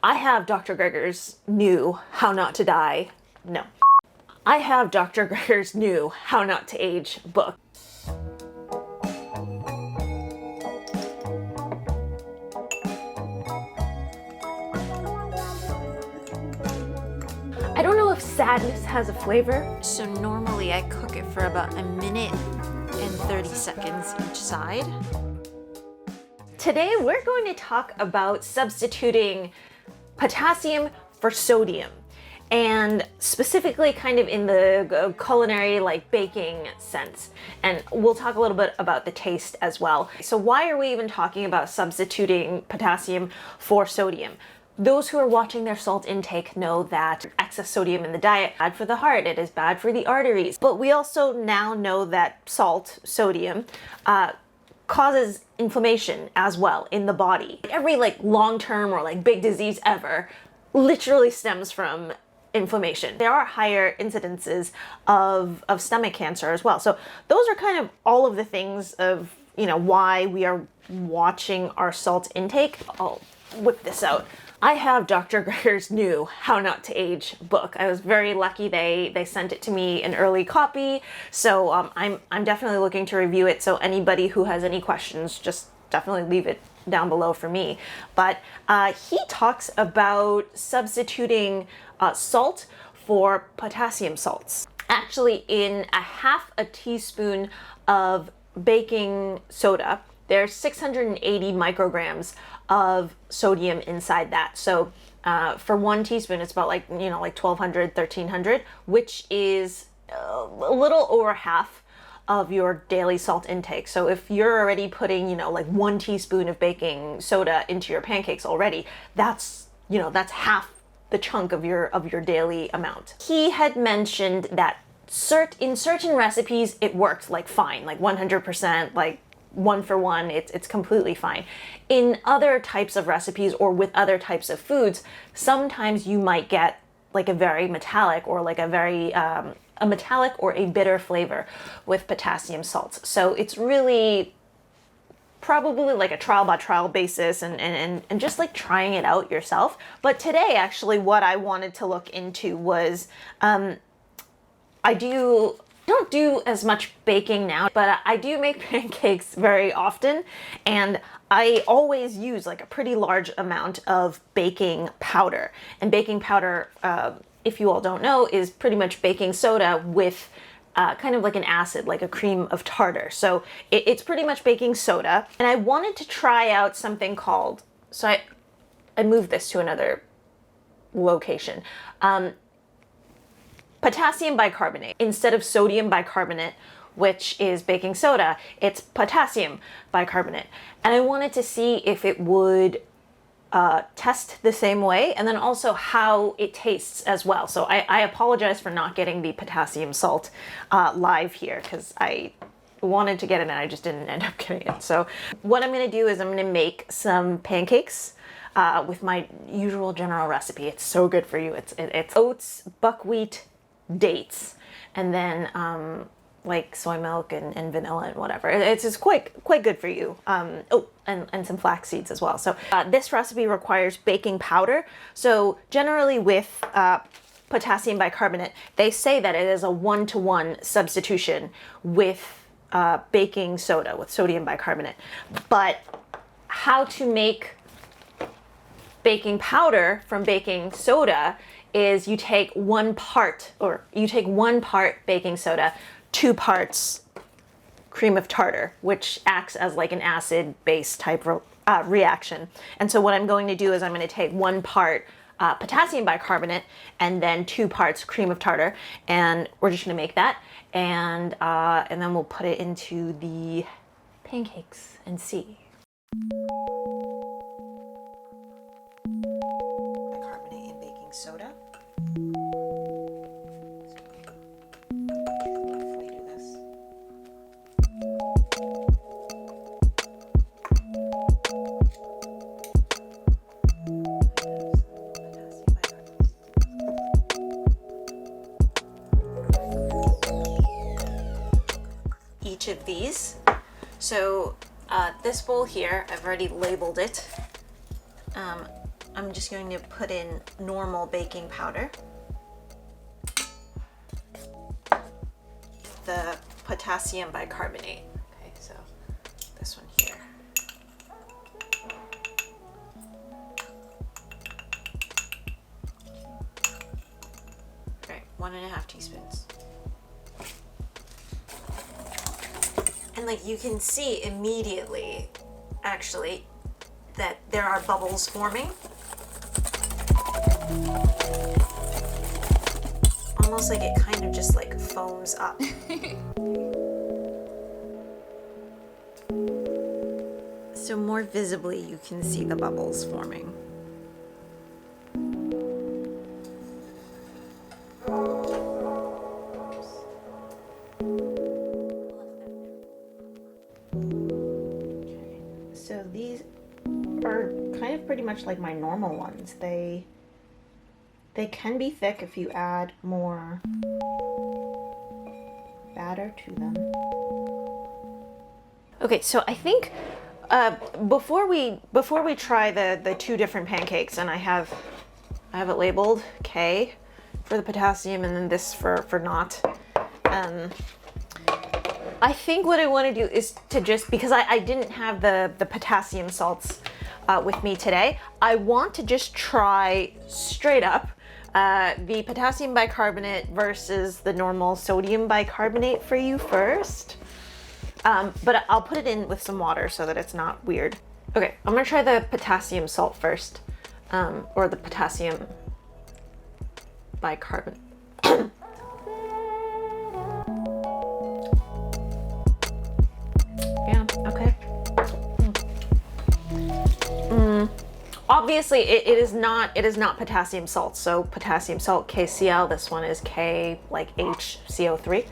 I have Dr. Gregor's new How Not to Die. No. I have Dr. Gregor's new How Not to Age book. I don't know if sadness has a flavor. So normally I cook it for about 1 minute and 30 seconds each side. Today we're going to talk about substituting potassium for sodium, and specifically kind of in the culinary, like baking sense. And we'll talk a little bit about the taste as well. So why are we even talking about substituting potassium for sodium? Those who are watching their salt intake know that excess sodium in the diet is bad for the heart, it is bad for the arteries. But we also now know that salt, sodium, causes inflammation as well in the body. Every long-term or big disease ever literally stems from inflammation. There are higher incidences of stomach cancer as well. So those are kind of all of the things of, why we are watching our salt intake. I'll whip this out. I have Dr. Gregor's new How Not to Age book. I was very lucky they sent it to me in early copy, so I'm definitely looking to review it. So anybody who has any questions, just definitely leave it down below for me. But he talks about substituting salt for potassium salts. Actually, in a half a teaspoon of baking soda, there's 680 micrograms of sodium inside that. So for 1 teaspoon, it's about 1200, 1300, which is a little over half of your daily salt intake. So if you're already putting, 1 teaspoon of baking soda into your pancakes already, that's half the chunk of your daily amount. He had mentioned that in certain recipes, it works fine, 100%, 1 for 1, it's completely fine. In other types of recipes or with other types of foods, sometimes you might get a very metallic or a very a metallic or a bitter flavor with potassium salts. So it's really probably a trial by trial basis and just trying it out yourself. But today, actually, what I wanted to look into was I don't do as much baking now, but I do make pancakes very often, and I always use a pretty large amount of baking powder. And baking powder, if you all don't know, is pretty much baking soda with kind of an acid, like a cream of tartar. So it's pretty much baking soda. And I wanted to try out something called, so I moved this to another location. Potassium bicarbonate. Instead of sodium bicarbonate, which is baking soda, it's potassium bicarbonate. And I wanted to see if it would test the same way, and then also how it tastes as well. So I apologize for not getting the potassium salt live here, because I wanted to get it and I just didn't end up getting it. So what I'm going to do is I'm going to make some pancakes with my usual general recipe. It's so good for you. It's oats, buckwheat, dates, and then soy milk and vanilla and whatever. It's quite good for you. And some flax seeds as well. So this recipe requires baking powder. So generally with potassium bicarbonate, they say that it is a 1-to-1 substitution with baking soda, with sodium bicarbonate. But how to make baking powder from baking soda is you take 1 part baking soda, 2 parts cream of tartar, which acts as an acid-base type reaction. And so what I'm going to do is I'm going to take 1 part potassium bicarbonate and then 2 parts cream of tartar, and we're just going to make that, and then we'll put it into the pancakes and see. Bicarbonate and baking soda. Each of these. So this bowl here, I've already labeled it. I'm just going to put in normal baking powder, the potassium bicarbonate. Okay, so this one here. Right, 1.5 teaspoons. And like you can see immediately, actually, that there are bubbles forming. Almost like it kind of just like foams up. So more visibly you can see the bubbles forming. Okay. So these are kind of pretty much like my normal ones. They can be thick if you add more batter to them. Okay, so I think before we try the two different pancakes, and I have it labeled K for the potassium and then this for not. I think what I want to do is to just, because I didn't have the potassium salts with me today, I want to just try straight up the potassium bicarbonate versus the normal sodium bicarbonate for you first. But I'll put it in with some water so that it's not weird. Okay, I'm gonna try the potassium salt first, or the potassium bicarbonate. Yeah, okay. Obviously, it is not potassium salt. So potassium salt KCl. This one is K like HCO3.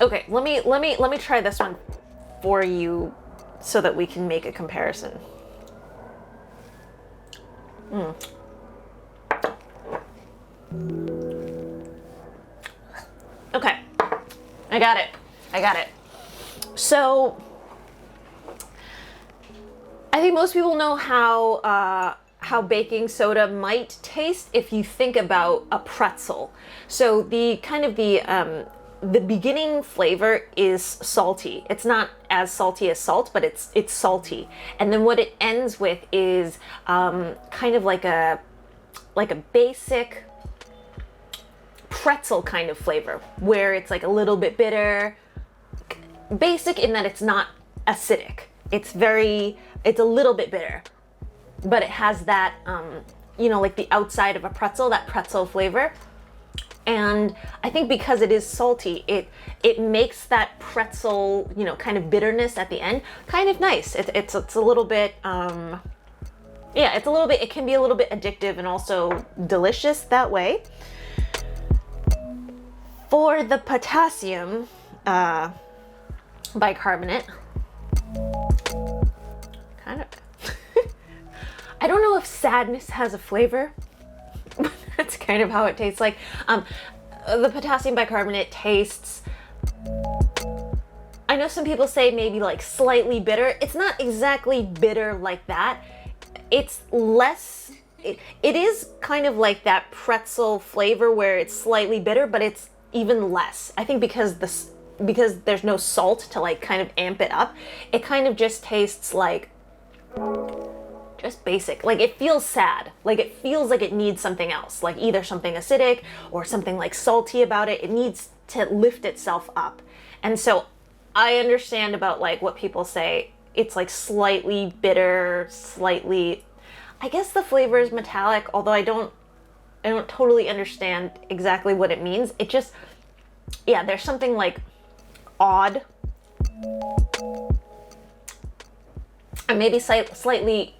Okay, let me try this one for you so that we can make a comparison. Okay, I got it. So I think most people know how baking soda might taste if you think about a pretzel. So the kind of the beginning flavor is salty. It's not as salty as salt, but it's salty. And then what it ends with is kind of like a basic pretzel kind of flavor, where it's like a little bit bitter. Basic in that it's not acidic. It's a little bit bitter, but it has that, like the outside of a pretzel, that pretzel flavor. And I think because it is salty, it makes that pretzel, kind of bitterness at the end kind of nice. It's a little bit, it can be a little bit addictive and also delicious that way. For the potassium bicarbonate, kind of, I don't know if sadness has a flavor. That's kind of how it tastes like. The potassium bicarbonate tastes, I know some people say maybe like slightly bitter. It's not exactly bitter like that. It's less, it is kind of like that pretzel flavor where it's slightly bitter, but it's even less. I think because there's no salt to like kind of amp it up, it kind of just tastes like just basic. Like it feels sad. Like it feels like it needs something else, like either something acidic or something like salty about it. It needs to lift itself up. And so I understand about like what people say, it's like slightly bitter, slightly, I guess the flavor is metallic, although I don't totally understand exactly what it means. It just, yeah, there's something like odd and maybe slightly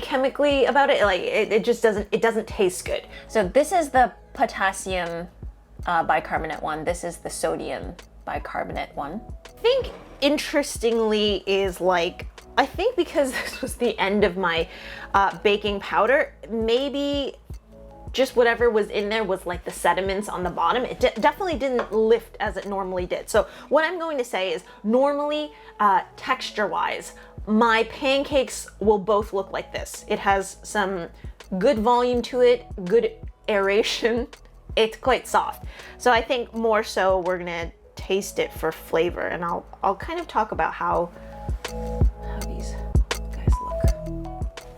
chemically about it. Like it just doesn't taste good. So this is the potassium bicarbonate one. This is the sodium bicarbonate one. I think interestingly is like, I think because this was the end of my baking powder, maybe just whatever was in there was like the sediments on the bottom. It definitely didn't lift as it normally did. So what I'm going to say is normally, texture wise, my pancakes will both look like this. It has some good volume to it, good aeration. It's quite soft. So I think more so we're gonna taste it for flavor, and I'll kind of talk about how these guys look.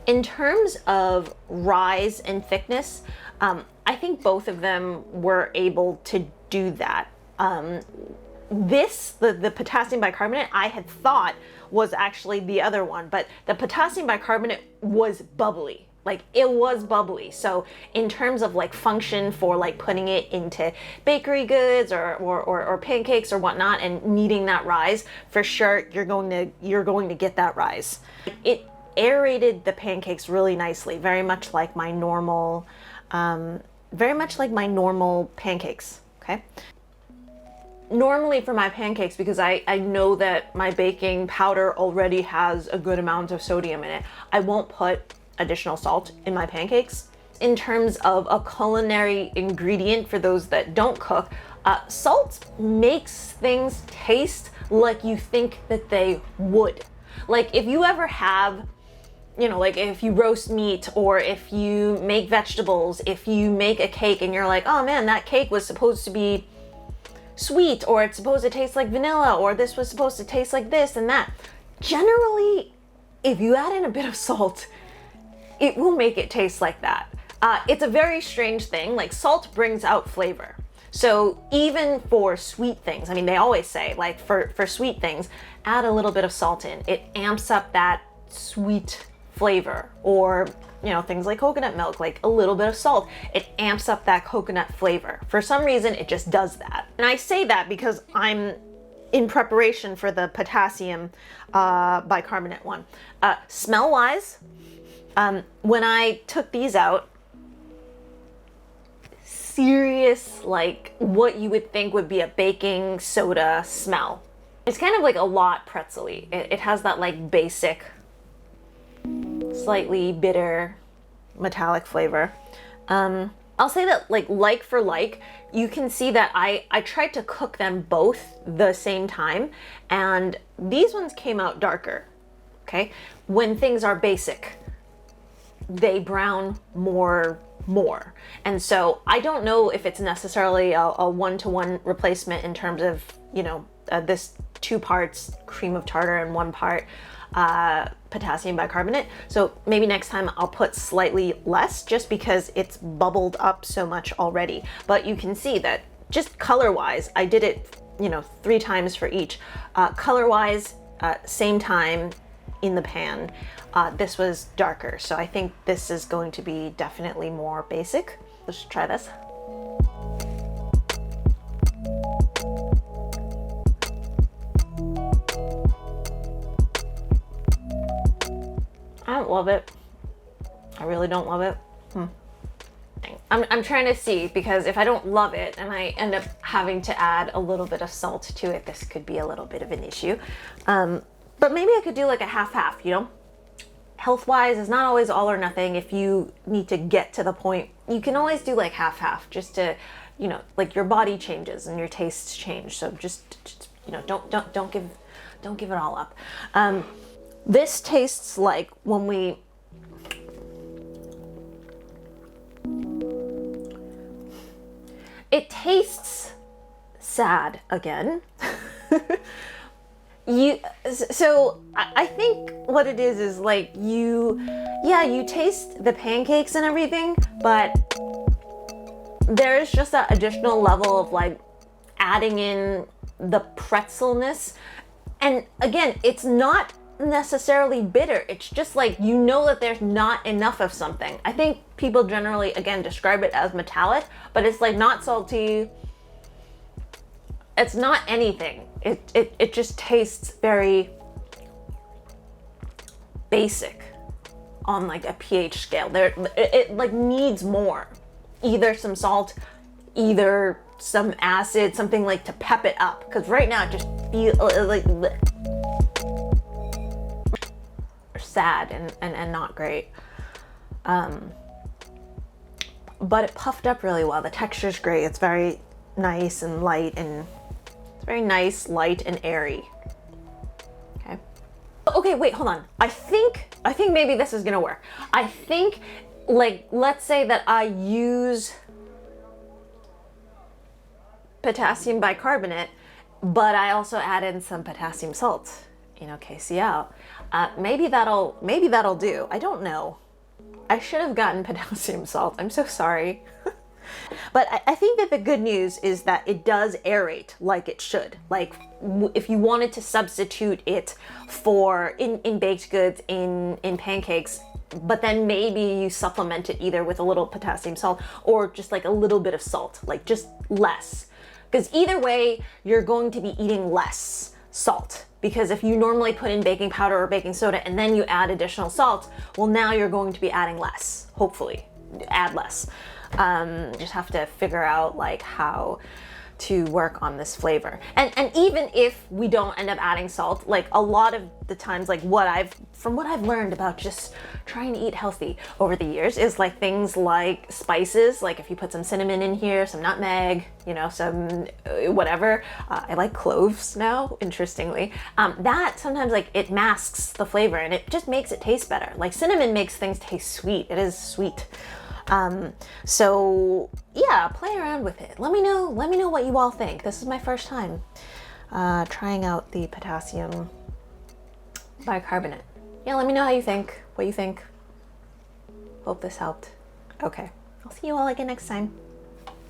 In terms of rise and thickness, I think both of them were able to do that. The potassium bicarbonate, I had thought was actually the other one, but the potassium bicarbonate was bubbly. Like, it was bubbly. So in terms of like function for like putting it into bakery goods or pancakes or whatnot and needing that rise, for sure you're going to get that rise. It aerated the pancakes really nicely, very much like my normal pancakes. Okay. Normally for my pancakes, because I know that my baking powder already has a good amount of sodium in it, I won't put additional salt in my pancakes. In terms of a culinary ingredient for those that don't cook, salt makes things taste like you think that they would. Like if you ever have, you know, like if you roast meat or if you make vegetables, if you make a cake and you're like, oh man, that cake was supposed to be sweet, or it's supposed to taste like vanilla, or this was supposed to taste like this and that. Generally, if you add in a bit of salt, it will make it taste like that. It's a very strange thing. Like, salt brings out flavor. So even for sweet things, I mean, they always say, like, for sweet things, add a little bit of salt in. It amps up that sweet flavor. Or, you know, things like coconut milk, like a little bit of salt, it amps up that coconut flavor. For some reason, it just does that. And I say that because I'm in preparation for the potassium bicarbonate one. Smell-wise, when I took these out, serious, like what you would think would be a baking soda smell. It's kind of like a lot pretzel-y. It has that like basic, slightly bitter, metallic flavor. I'll say that like for like, you can see that I tried to cook them both the same time, and these ones came out darker, okay? When things are basic, they brown more. And so I don't know if it's necessarily a one-to-one replacement in terms of, you know, this 2 parts cream of tartar and 1 part potassium bicarbonate. So maybe next time I'll put slightly less, just because it's bubbled up so much already. But you can see that just color-wise, I did it, you know, 3 times for each. Color-wise, same time in the pan. This was darker, so I think this is going to be definitely more basic. Let's try this. I don't love it. I really don't love it. I'm trying to see, because if I don't love it and I end up having to add a little bit of salt to it, this could be a little bit of an issue. But maybe I could do like a half-half, you know? Health-wise, it's not always all or nothing. If you need to get to the point, you can always do like half-half, just to, you know, like your body changes and your tastes change. So just you know, don't give it all up. This tastes like when we it tastes sad again. So I think what it is like you taste the pancakes and everything, but there's just that additional level of like adding in the pretzelness. And again, it's not necessarily bitter. It's just like, you know that there's not enough of something. I think people generally, again, describe it as metallic, but it's like not salty. It's not anything. It just tastes very basic on like a pH scale. It like needs more. Either some salt, either some acid, something like to pep it up. Because right now it just feels like sad and not great. but it puffed up really well. The texture's great. It's very nice and light, and it's very nice, light, and airy. Okay. Okay, wait, hold on. I think maybe this is gonna work. I think, like, let's say that I use potassium bicarbonate, but I also add in some potassium salt, you know, KCl. Maybe that'll do. I don't know. I should have gotten potassium salt. I'm so sorry. But I think that the good news is that it does aerate like it should. Like if you wanted to substitute it for in baked goods, in pancakes, but then maybe you supplement it either with a little potassium salt or just like a little bit of salt, like just less. Because either way, you're going to be eating less salt. Because if you normally put in baking powder or baking soda and then you add additional salt, well, now you're going to be adding less, hopefully, add less. Just have to figure out like how to work on this flavor. And even if we don't end up adding salt, like a lot of the times, like from what I've learned about just trying to eat healthy over the years is like things like spices, like if you put some cinnamon in here, some nutmeg, you know, some whatever. I like cloves now, interestingly. That sometimes like it masks the flavor and it just makes it taste better. Like cinnamon makes things taste sweet. It is sweet. So yeah, play around with it. Let me know what you all think. This is my first time trying out the potassium bicarbonate. Yeah, let me know how you think, what you think. Hope this helped. Okay, I'll see you all again next time.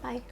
Bye.